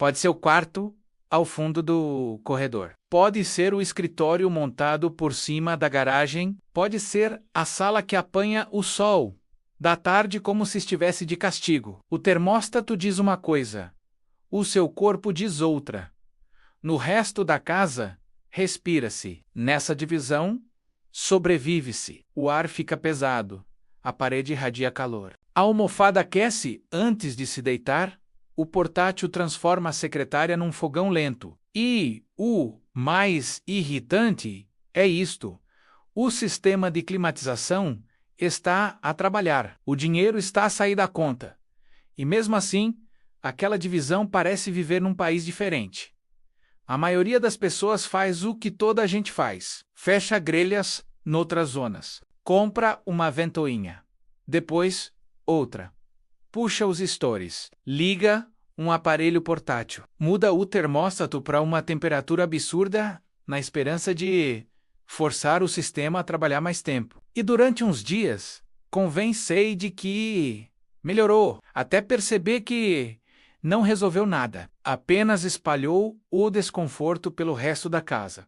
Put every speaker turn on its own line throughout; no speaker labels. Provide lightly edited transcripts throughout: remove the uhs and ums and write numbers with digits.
Pode ser o quarto ao fundo do corredor. Pode ser o escritório montado por cima da garagem. Pode ser a sala que apanha o sol da tarde como se estivesse de castigo. O termóstato diz uma coisa, o seu corpo diz outra. No resto da casa, respira-se. Nessa divisão, sobrevive-se. O ar fica pesado. A parede irradia calor. A almofada aquece antes de se deitar. O portátil transforma a secretária num fogão lento. E o mais irritante é isto: o sistema de climatização está a trabalhar. O dinheiro está a sair da conta. E mesmo assim, aquela divisão parece viver num país diferente. A maioria das pessoas faz o que toda a gente faz. Fecha grelhas noutras zonas. Compra uma ventoinha. Depois, outra. Puxa os stores. Liga um aparelho portátil. Muda o termóstato para uma temperatura absurda na esperança de forçar o sistema a trabalhar mais tempo. E durante uns dias, convence de que melhorou, até perceber que não resolveu nada. Apenas espalhou o desconforto pelo resto da casa.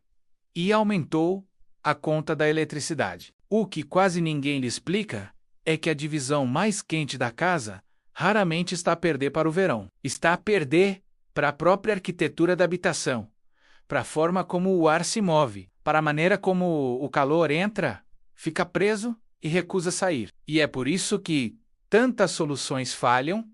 E aumentou a conta da eletricidade. O que quase ninguém lhe explica é que a divisão mais quente da casa raramente está a perder para o verão. Está a perder para a própria arquitetura da habitação, para a forma como o ar se move, para a maneira como o calor entra, fica preso e recusa sair. E é por isso que tantas soluções falham,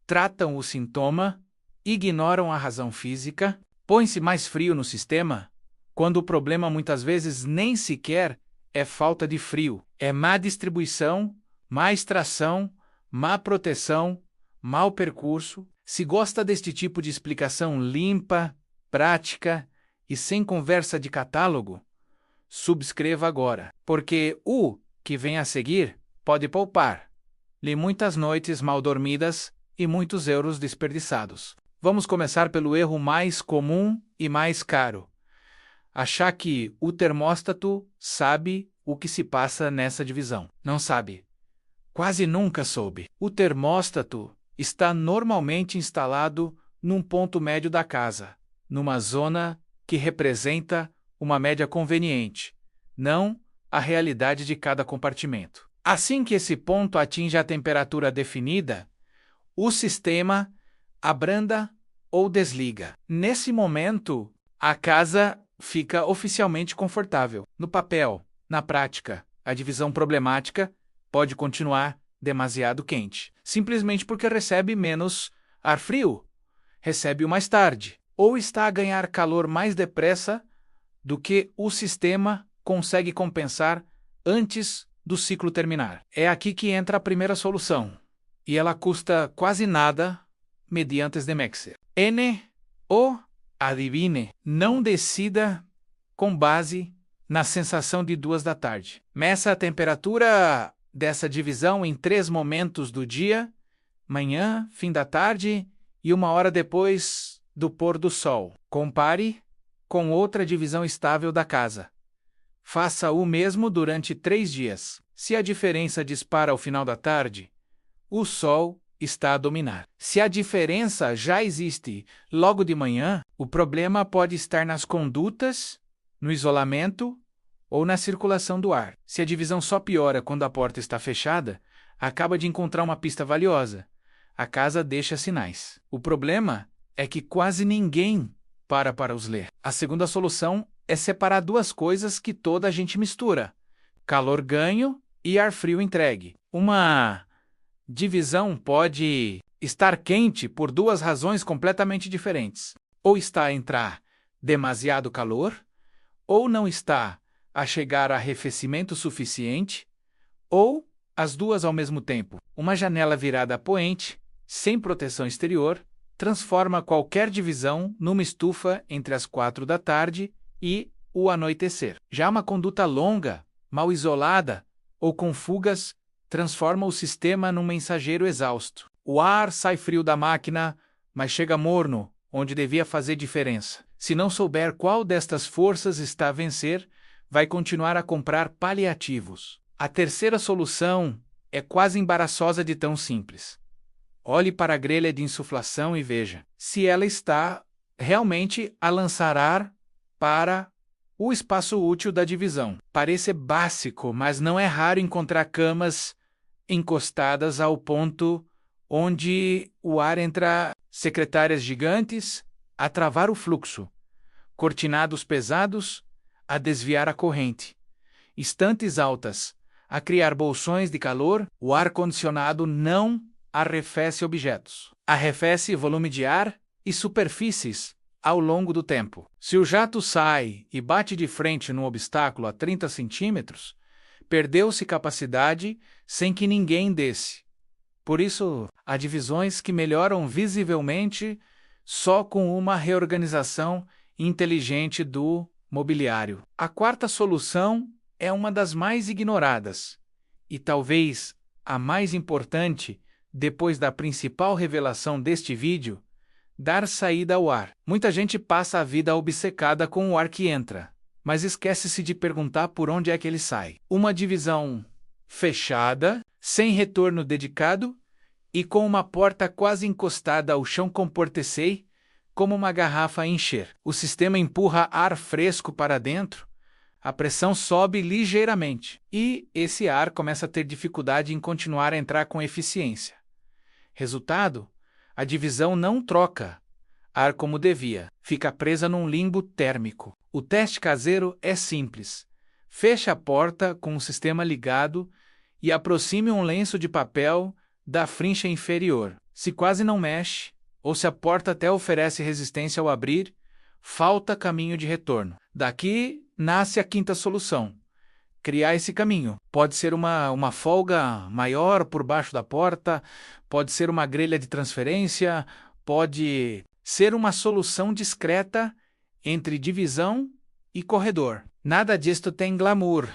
tratam o sintoma, ignoram a razão física, põe-se mais frio no sistema, quando o problema muitas vezes nem sequer é falta de frio, é má distribuição, má extração, má proteção, mau percurso. Se gosta deste tipo de explicação limpa, prática e sem conversa de catálogo, subscreva agora, porque o que vem a seguir pode poupar-lhe muitas noites mal dormidas e muitos euros desperdiçados. Vamos começar pelo erro mais comum e mais caro: achar que o termóstato sabe o que se passa nessa divisão. Não sabe. Quase nunca soube. O termóstato está normalmente instalado num ponto médio da casa, numa zona que representa uma média conveniente, não a realidade de cada compartimento. Assim que esse ponto atinge a temperatura definida, o sistema abranda ou desliga. Nesse momento, a casa fica oficialmente confortável. No papel, na prática, a divisão problemática pode continuar demasiado quente, simplesmente porque recebe menos ar frio, recebe-o mais tarde, ou está a ganhar calor mais depressa do que o sistema consegue compensar antes do ciclo terminar. É aqui que entra a primeira solução, e ela custa quase nada mediante Demexer. Adivine, não decida com base na sensação de 2 da tarde. Meça a temperatura dessa divisão em 3 momentos do dia: manhã, fim da tarde e 1 hora depois do pôr do sol. Compare com outra divisão estável da casa. Faça o mesmo durante 3 dias. Se a diferença dispara ao final da tarde, o sol está a dominar. Se a diferença já existe logo de manhã, o problema pode estar nas condutas, no isolamento ou na circulação do ar. Se a divisão só piora quando a porta está fechada, acaba de encontrar uma pista valiosa. A casa deixa sinais. O problema é que quase ninguém para os ler. A segunda solução é separar 2 coisas que toda a gente mistura: calor ganho e ar frio entregue. Uma divisão pode estar quente por 2 razões completamente diferentes. Ou está a entrar demasiado calor, ou não está a chegar a arrefecimento suficiente, ou as 2 ao mesmo tempo. Uma janela virada a poente, sem proteção exterior, transforma qualquer divisão numa estufa entre as 4 da tarde e o anoitecer. Já uma conduta longa, mal isolada ou com fugas, transforma o sistema num mensageiro exausto. O ar sai frio da máquina, mas chega morno, onde devia fazer diferença. Se não souber qual destas forças está a vencer, vai continuar a comprar paliativos. A terceira solução é quase embaraçosa de tão simples. Olhe para a grelha de insuflação e veja se ela está realmente a lançar ar para o espaço útil da divisão. Parece básico, mas não é raro encontrar camas encostadas ao ponto onde o ar entra, secretárias gigantes a travar o fluxo, cortinados pesados a desviar a corrente, estantes altas a criar bolsões de calor. O ar-condicionado não arrefece objetos, arrefece volume de ar e superfícies ao longo do tempo. Se o jato sai e bate de frente num obstáculo a 30 centímetros, perdeu-se capacidade sem que ninguém desce. Por isso, há divisões que melhoram visivelmente só com uma reorganização inteligente do mobiliário. A quarta solução é uma das mais ignoradas, e talvez a mais importante depois da principal revelação deste vídeo: dar saída ao ar. Muita gente passa a vida obcecada com o ar que entra, mas esquece-se de perguntar por onde é que ele sai. Uma divisão fechada, sem retorno dedicado e com uma porta quase encostada ao chão comporta-se como uma garrafa a encher. O sistema empurra ar fresco para dentro, a pressão sobe ligeiramente e esse ar começa a ter dificuldade em continuar a entrar com eficiência. Resultado: a divisão não troca ar como devia, fica presa num limbo térmico. O teste caseiro é simples. Feche a porta com o sistema ligado e aproxime um lenço de papel da frincha inferior. Se quase não mexe, ou se a porta até oferece resistência ao abrir, falta caminho de retorno. Daqui nasce a quinta solução: criar esse caminho. Pode ser uma folga maior por baixo da porta, pode ser uma grelha de transferência, pode ser uma solução discreta entre divisão e corredor. Nada disto tem glamour.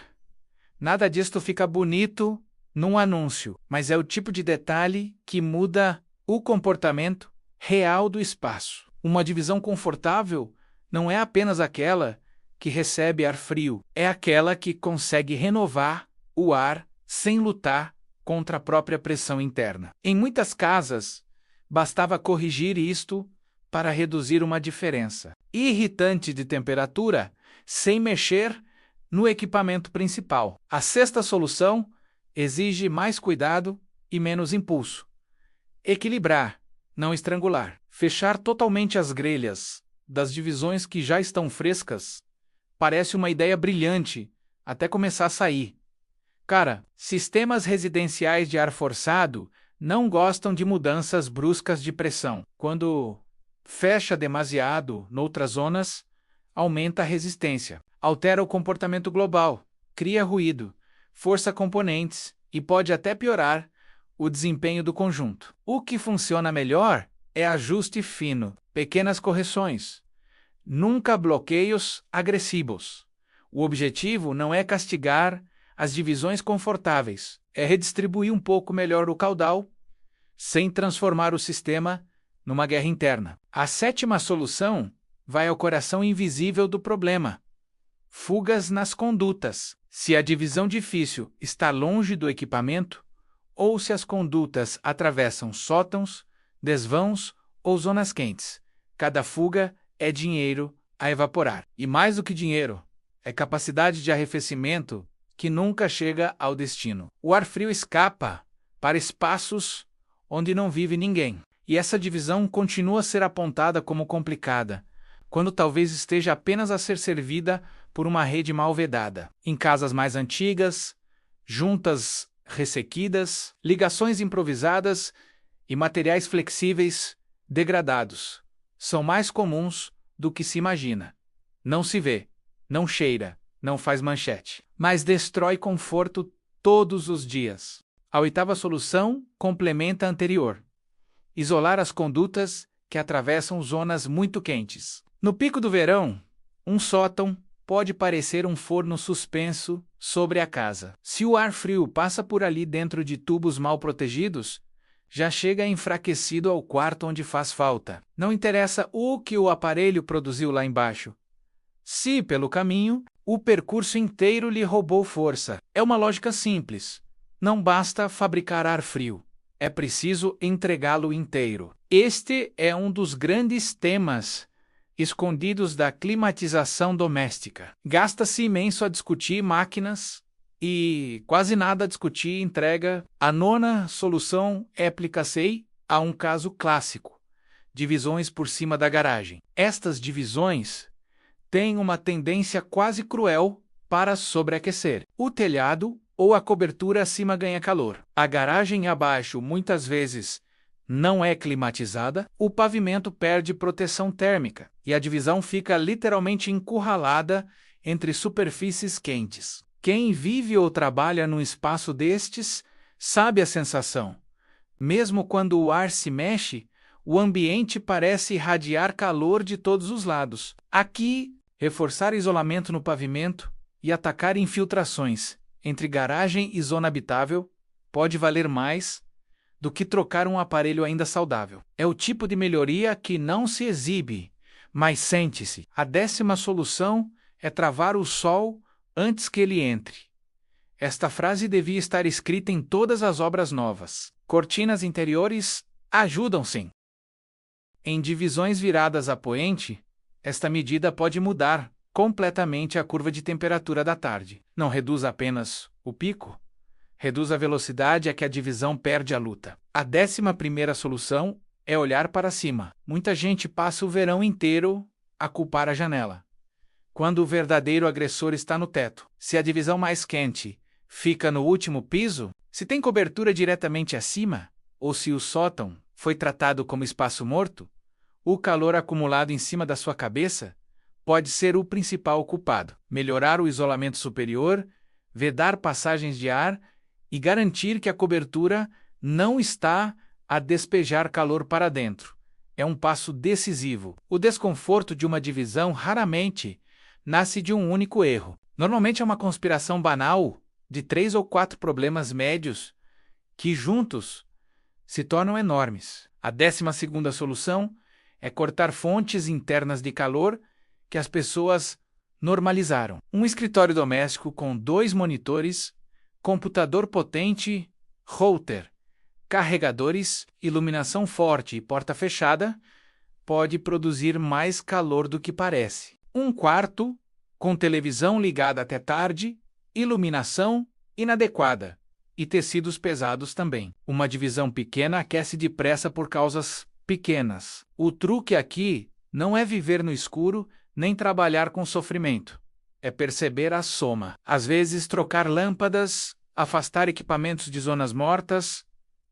Nada disto fica bonito num anúncio, mas é o tipo de detalhe que muda o comportamento real do espaço. Uma divisão confortável não é apenas aquela que recebe ar frio, é aquela que consegue renovar o ar sem lutar contra a própria pressão interna. Em muitas casas, bastava corrigir isto para reduzir uma diferença irritante de temperatura sem mexer no equipamento principal. A sexta solução exige mais cuidado e menos impulso. Equilibrar, não estrangular. Fechar totalmente as grelhas das divisões que já estão frescas parece uma ideia brilhante até começar a sair. Cara, sistemas residenciais de ar forçado não gostam de mudanças bruscas de pressão. Quando fecha demasiado noutras zonas, aumenta a resistência, altera o comportamento global, cria ruído, força componentes e pode até piorar o desempenho do conjunto. O que funciona melhor é ajuste fino, pequenas correções, nunca bloqueios agressivos. O objetivo não é castigar as divisões confortáveis, é redistribuir um pouco melhor o caudal, sem transformar o sistema numa guerra interna. A sétima solução vai ao coração invisível do problema: fugas nas condutas. Se a divisão difícil está longe do equipamento, ou se as condutas atravessam sótãos, desvãos ou zonas quentes, cada fuga é dinheiro a evaporar. E mais do que dinheiro, é capacidade de arrefecimento que nunca chega ao destino. O ar frio escapa para espaços onde não vive ninguém. E essa divisão continua a ser apontada como complicada, quando talvez esteja apenas a ser servida por uma rede mal vedada. Em casas mais antigas, juntas ressequidas, ligações improvisadas e materiais flexíveis degradados são mais comuns do que se imagina. Não se vê, não cheira, não faz manchete, mas destrói conforto todos os dias. A oitava solução complementa a anterior: isolar as condutas que atravessam zonas muito quentes. No pico do verão, um sótão pode parecer um forno suspenso sobre a casa. Se o ar frio passa por ali dentro de tubos mal protegidos, já chega enfraquecido ao quarto onde faz falta. Não interessa o que o aparelho produziu lá embaixo. Se, pelo caminho, o percurso inteiro lhe roubou força. É uma lógica simples. Não basta fabricar ar frio. é preciso entregá-lo inteiro. Este é um dos grandes temas escondidos da climatização doméstica. Gasta-se imenso a discutir máquinas e quase nada a discutir entrega. A nona solução é aplicar-se a um caso clássico: divisões por cima da garagem. Estas divisões têm uma tendência quase cruel para sobreaquecer. O telhado ou a cobertura acima ganha calor. A garagem abaixo muitas vezes não é climatizada, o pavimento perde proteção térmica e a divisão fica literalmente encurralada entre superfícies quentes. Quem vive ou trabalha num espaço destes sabe a sensação. Mesmo quando o ar se mexe, o ambiente parece irradiar calor de todos os lados. Aqui, reforçar isolamento no pavimento e atacar infiltrações entre garagem e zona habitável pode valer mais do que trocar um aparelho ainda saudável. É o tipo de melhoria que não se exibe, mas sente-se. A 10ª solução é travar o sol antes que ele entre. Esta frase devia estar escrita em todas as obras novas. Cortinas interiores ajudam sim. Em divisões viradas a poente, esta medida pode mudar completamente a curva de temperatura da tarde. Não reduz apenas o pico, reduz a velocidade a que a divisão perde a luta. A 11ª solução é olhar para cima. Muita gente passa o verão inteiro a culpar a janela, quando o verdadeiro agressor está no teto. Se a divisão mais quente fica no último piso, se tem cobertura diretamente acima, ou se o sótão foi tratado como espaço morto, o calor acumulado em cima da sua cabeça pode ser o principal culpado. Melhorar o isolamento superior, vedar passagens de ar e garantir que a cobertura não está a despejar calor para dentro é um passo decisivo. O desconforto de uma divisão raramente nasce de um único erro. Normalmente é uma conspiração banal de 3 ou 4 problemas médios que juntos se tornam enormes. A 12ª solução é cortar fontes internas de calor que as pessoas normalizaram. Um escritório doméstico com 2 monitores, computador potente, router, carregadores, iluminação forte e porta fechada pode produzir mais calor do que parece. Um quarto, com televisão ligada até tarde, iluminação inadequada e tecidos pesados também. Uma divisão pequena aquece depressa por causas pequenas. O truque aqui não é viver no escuro nem trabalhar com sofrimento. É perceber a soma. Às vezes, trocar lâmpadas, afastar equipamentos de zonas mortas,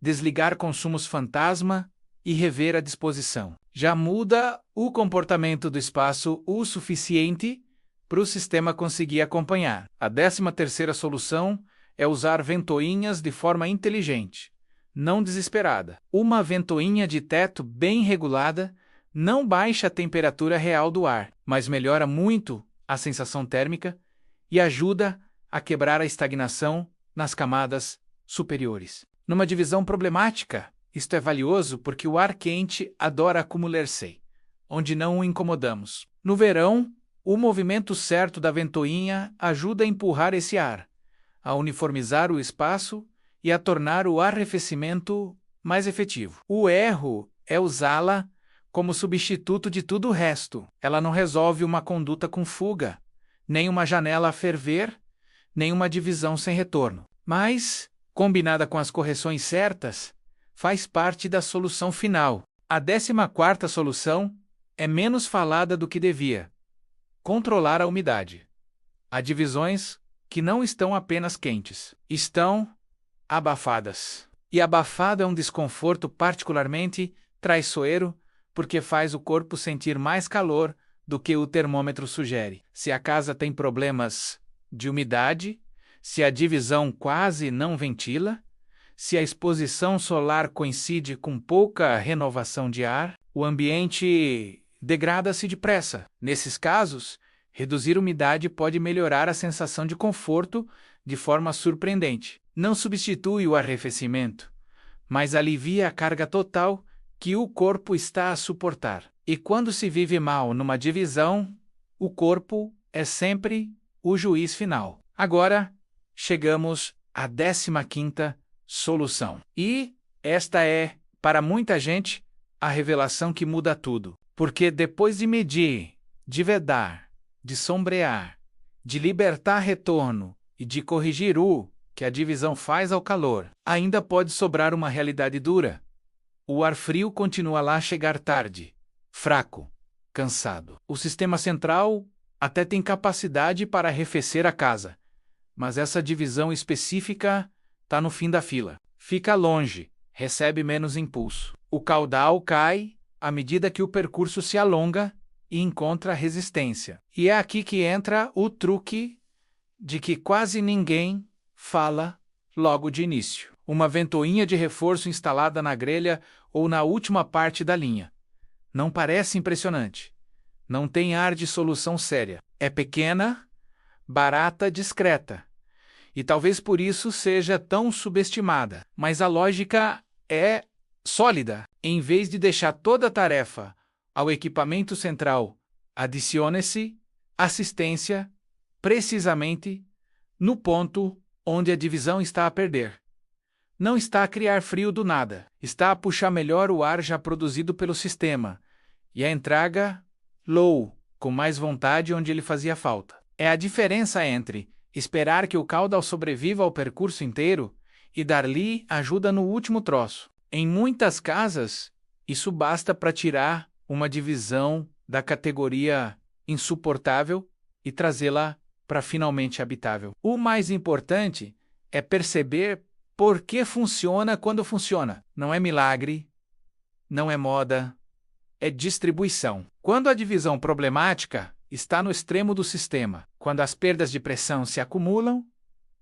desligar consumos fantasma e rever a disposição. Já muda o comportamento do espaço o suficiente para o sistema conseguir acompanhar. A 13ª solução é usar ventoinhas de forma inteligente, não desesperada. Uma ventoinha de teto bem regulada não baixa a temperatura real do ar, mas melhora muito a sensação térmica e ajuda a quebrar a estagnação nas camadas superiores. Numa divisão problemática, isto é valioso porque o ar quente adora acumular-se, onde não o incomodamos. No verão, o movimento certo da ventoinha ajuda a empurrar esse ar, a uniformizar o espaço e a tornar o arrefecimento mais efetivo. O erro é usá-la como substituto de tudo o resto. Ela não resolve uma conduta com fuga, nem uma janela a ferver, nem uma divisão sem retorno. Mas, combinada com as correções certas, faz parte da solução final. A 14ª solução é menos falada do que devia: controlar a umidade. Há divisões que não estão apenas quentes, estão abafadas. E abafado é um desconforto particularmente traiçoeiro, porque faz o corpo sentir mais calor do que o termômetro sugere. Se a casa tem problemas de umidade, se a divisão quase não ventila, se a exposição solar coincide com pouca renovação de ar, o ambiente degrada-se depressa. Nesses casos, reduzir umidade pode melhorar a sensação de conforto de forma surpreendente. Não substitui o arrefecimento, mas alivia a carga total que o corpo está a suportar. E quando se vive mal numa divisão, o corpo é sempre o juiz final. Agora, chegamos à 15ª solução. E Esta é, para muita gente, a revelação que muda tudo. Porque depois de medir, de vedar, de sombrear, de libertar retorno e de corrigir o que a divisão faz ao calor, ainda pode sobrar uma realidade dura. O ar frio continua lá a chegar tarde, fraco, cansado. O sistema central até tem capacidade para arrefecer a casa, mas essa divisão específica está no fim da fila. Fica longe, recebe menos impulso. O caudal cai à medida que o percurso se alonga e encontra resistência. E é aqui que entra o truque de que quase ninguém fala logo de início. Uma ventoinha de reforço instalada na grelha ou na última parte da linha. Não parece impressionante. Não tem ar de solução séria. É pequena, barata, discreta. E talvez por isso seja tão subestimada. Mas a lógica é sólida. Em vez de deixar toda a tarefa ao equipamento central, adicione-se assistência precisamente no ponto onde a divisão está a perder. Não está a criar frio do nada, está a puxar melhor o ar já produzido pelo sistema e a entrega low, com mais vontade onde ele fazia falta. É a diferença entre esperar que o caudal sobreviva ao percurso inteiro e dar-lhe ajuda no último troço. Em muitas casas, isso basta para tirar uma divisão da categoria insuportável e trazê-la para finalmente habitável. O mais importante é perceber por que funciona quando funciona. Não é milagre, não é moda, é distribuição. Quando a divisão problemática está no extremo do sistema, quando as perdas de pressão se acumulam,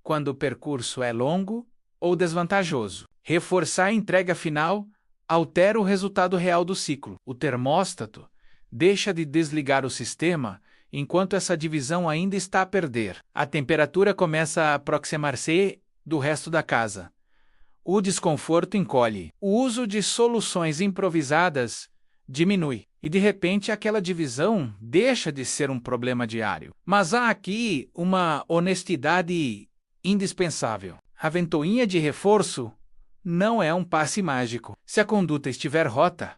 quando o percurso é longo ou desvantajoso. Reforçar a entrega final altera o resultado real do ciclo. O termóstato deixa de desligar o sistema enquanto essa divisão ainda está a perder. A temperatura começa a aproximar-se do resto da casa. O desconforto encolhe. O uso de soluções improvisadas diminui. E de repente aquela divisão deixa de ser um problema diário. Mas há aqui uma honestidade indispensável. A ventoinha de reforço não é um passe mágico. Se a conduta estiver rota,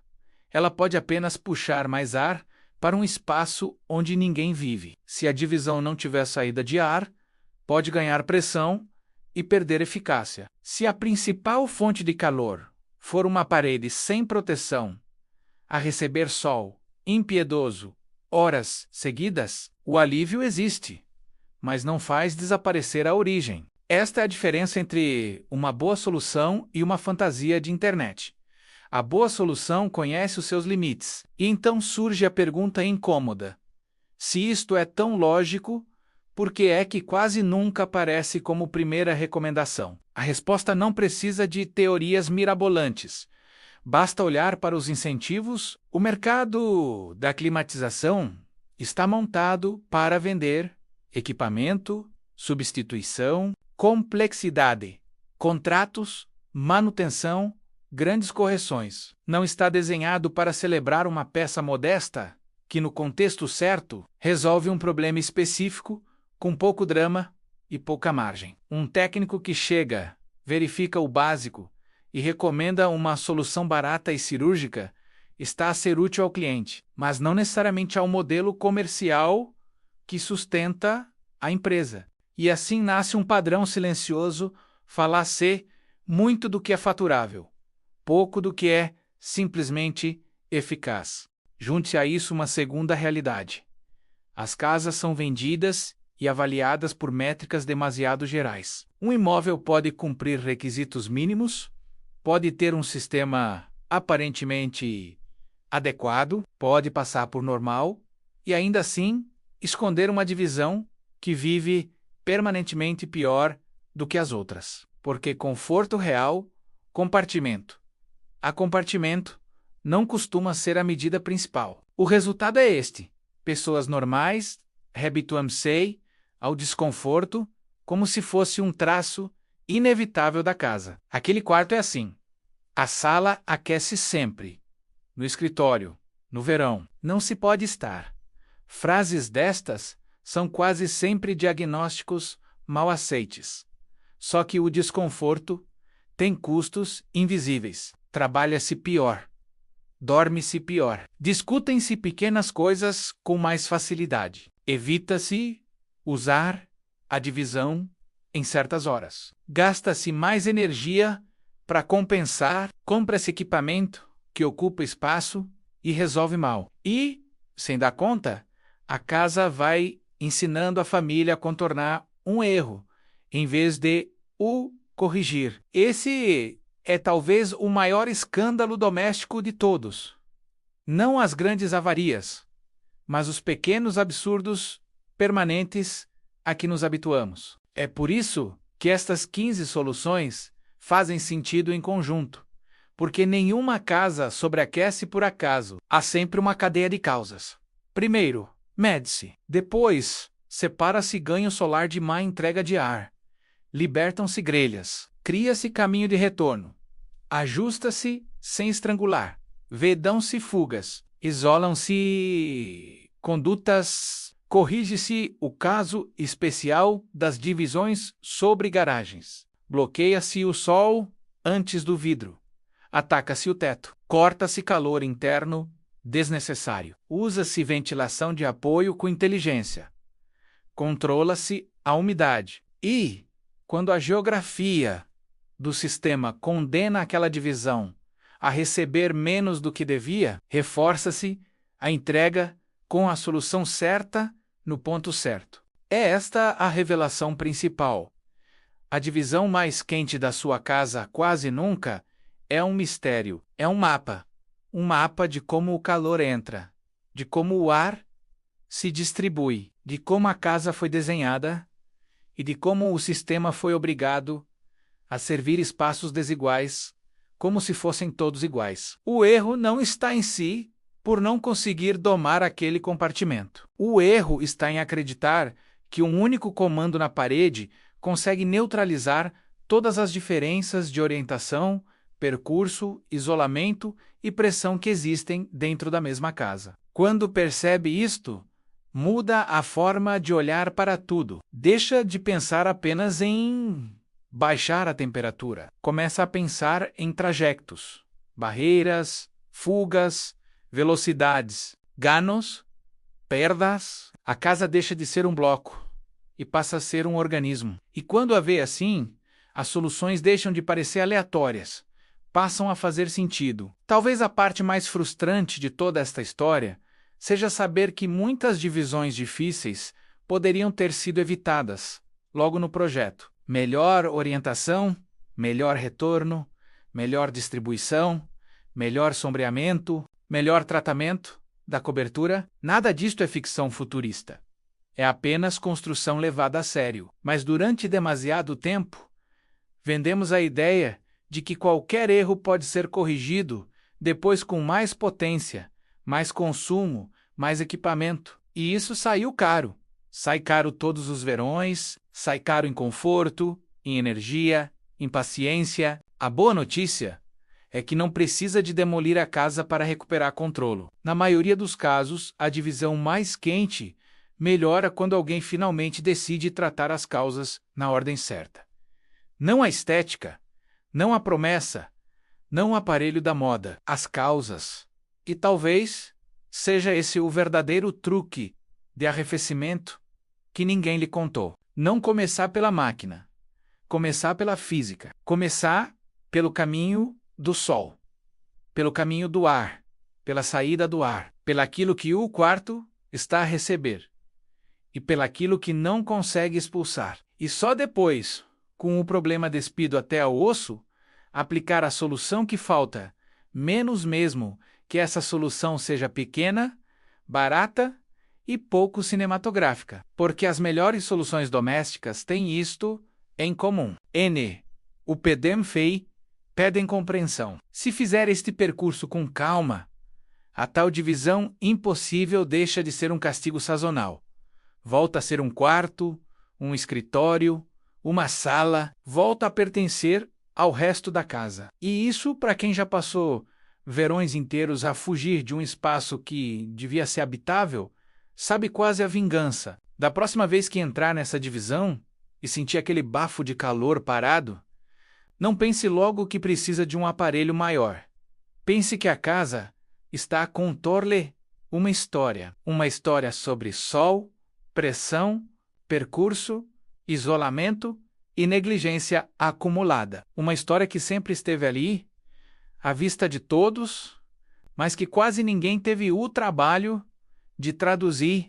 ela pode apenas puxar mais ar para um espaço onde ninguém vive. Se a divisão não tiver saída de ar, pode ganhar pressão e perder eficácia. Se a principal fonte de calor for uma parede sem proteção, a receber sol, impiedoso, horas seguidas, o alívio existe, mas não faz desaparecer a origem. Esta é a diferença entre uma boa solução e uma fantasia de internet. A boa solução conhece os seus limites, e então surge a pergunta incômoda: se isto é tão lógico, por que é que quase nunca aparece como primeira recomendação? A resposta não precisa de teorias mirabolantes. Basta olhar para os incentivos. O mercado da climatização está montado para vender equipamento, substituição, complexidade, contratos, manutenção, grandes correções. Não está desenhado para celebrar uma peça modesta que, no contexto certo, resolve um problema específico com pouco drama e pouca margem. Um técnico que chega, verifica o básico e recomenda uma solução barata e cirúrgica está a ser útil ao cliente, mas não necessariamente ao modelo comercial que sustenta a empresa. E assim nasce um padrão silencioso: falar-se muito do que é faturável, pouco do que é simplesmente eficaz. Junte-se a isso uma segunda realidade. As casas são vendidas e avaliadas por métricas demasiado gerais. Um imóvel pode cumprir requisitos mínimos, pode ter um sistema aparentemente adequado, pode passar por normal e ainda assim esconder uma divisão que vive permanentemente pior do que as outras. Porque conforto real, compartimento a compartimento, não costuma ser a medida principal. O resultado é este: pessoas normais habituam-se ao desconforto como se fosse um traço inevitável da casa. Aquele quarto é assim. A sala aquece sempre. No escritório, no verão, não se pode estar. Frases destas são quase sempre diagnósticos mal aceites. Só que o desconforto Tem custos invisíveis. Trabalha-se pior. Dorme-se pior. Discutem-se pequenas coisas com mais facilidade. Evita-se usar a divisão em certas horas. Gasta-se mais energia para compensar, compra-se equipamento que ocupa espaço e resolve mal. E, sem dar conta, a casa vai ensinando a família a contornar um erro, em vez de o corrigir. Esse é talvez o maior escândalo doméstico de todos. Não as grandes avarias, mas os pequenos absurdos permanentes a que nos habituamos. É por isso que estas 15 soluções fazem sentido em conjunto, porque nenhuma casa sobreaquece por acaso. Há sempre uma cadeia de causas. Primeiro, mede-se. Depois, separa-se ganho solar de má entrega de ar. Libertam-se grelhas. Cria-se caminho de retorno. Ajusta-se sem estrangular. Vedam-se fugas. Isolam-se condutas. Corrige-se o caso especial das divisões sobre garagens. Bloqueia-se o sol antes do vidro. Ataca-se o teto. Corta-se calor interno desnecessário. Usa-se ventilação de apoio com inteligência. Controla-se a umidade. E, quando a geografia do sistema condena aquela divisão a receber menos do que devia, reforça-se a entrega com a solução certa no ponto certo. É esta a revelação principal. A divisão mais quente da sua casa quase nunca é um mistério, é um mapa de como o calor entra, de como o ar se distribui, de como a casa foi desenhada e de como o sistema foi obrigado a servir espaços desiguais, como se fossem todos iguais. O erro não está em si por não conseguir domar aquele compartimento. O erro está em acreditar que um único comando na parede consegue neutralizar todas as diferenças de orientação, percurso, isolamento e pressão que existem dentro da mesma casa. Quando percebe isto, muda a forma de olhar para tudo. Deixa de pensar apenas em baixar a temperatura. Começa a pensar em trajetos, barreiras, fugas, velocidades, ganos, perdas. A casa deixa de ser um bloco e passa a ser um organismo. E quando a vê assim, as soluções deixam de parecer aleatórias, passam a fazer sentido. Talvez a parte mais frustrante de toda esta história seja saber que muitas divisões difíceis poderiam ter sido evitadas logo no projeto. Melhor orientação, melhor retorno, melhor distribuição, melhor sombreamento, melhor tratamento da cobertura. Nada disto é ficção futurista. É apenas construção levada a sério. Mas durante demasiado tempo, vendemos a ideia de que qualquer erro pode ser corrigido depois com mais potência, mais consumo, mais equipamento. E isso saiu caro. Sai caro todos os verões, sai caro em conforto, em energia, em paciência. A boa notícia é que não precisa de demolir a casa para recuperar controle. Na maioria dos casos, a divisão mais quente melhora quando alguém finalmente decide tratar as causas na ordem certa. Não a estética, não a promessa, não o aparelho da moda, as causas. E talvez seja esse o verdadeiro truque de arrefecimento que ninguém lhe contou. Não começar pela máquina, começar pela física, começar pelo caminho do sol, pelo caminho do ar, pela saída do ar, pelaquilo que o quarto está a receber e pelaquilo que não consegue expulsar. E só depois, com o problema despido até ao osso, aplicar a solução que falta, menos mesmo que essa solução seja pequena, barata e pouco cinematográfica. Porque as melhores soluções domésticas têm isto em comum. O pedem fei, pedem compreensão. Se fizer este percurso com calma, a tal divisão impossível deixa de ser um castigo sazonal. Volta a ser um quarto, um escritório, uma sala, volta a pertencer ao resto da casa. E isso para quem já passou verões inteiros a fugir de um espaço que devia ser habitável, sabe quase a vingança. Da próxima vez que entrar nessa divisão e sentir aquele bafo de calor parado, Não pense logo que precisa de um aparelho maior. Pense que a casa está a contor-lhe uma história sobre sol, pressão, percurso, isolamento e negligência acumulada. Uma história que sempre esteve ali, à vista de todos, mas que quase ninguém teve o trabalho de traduzir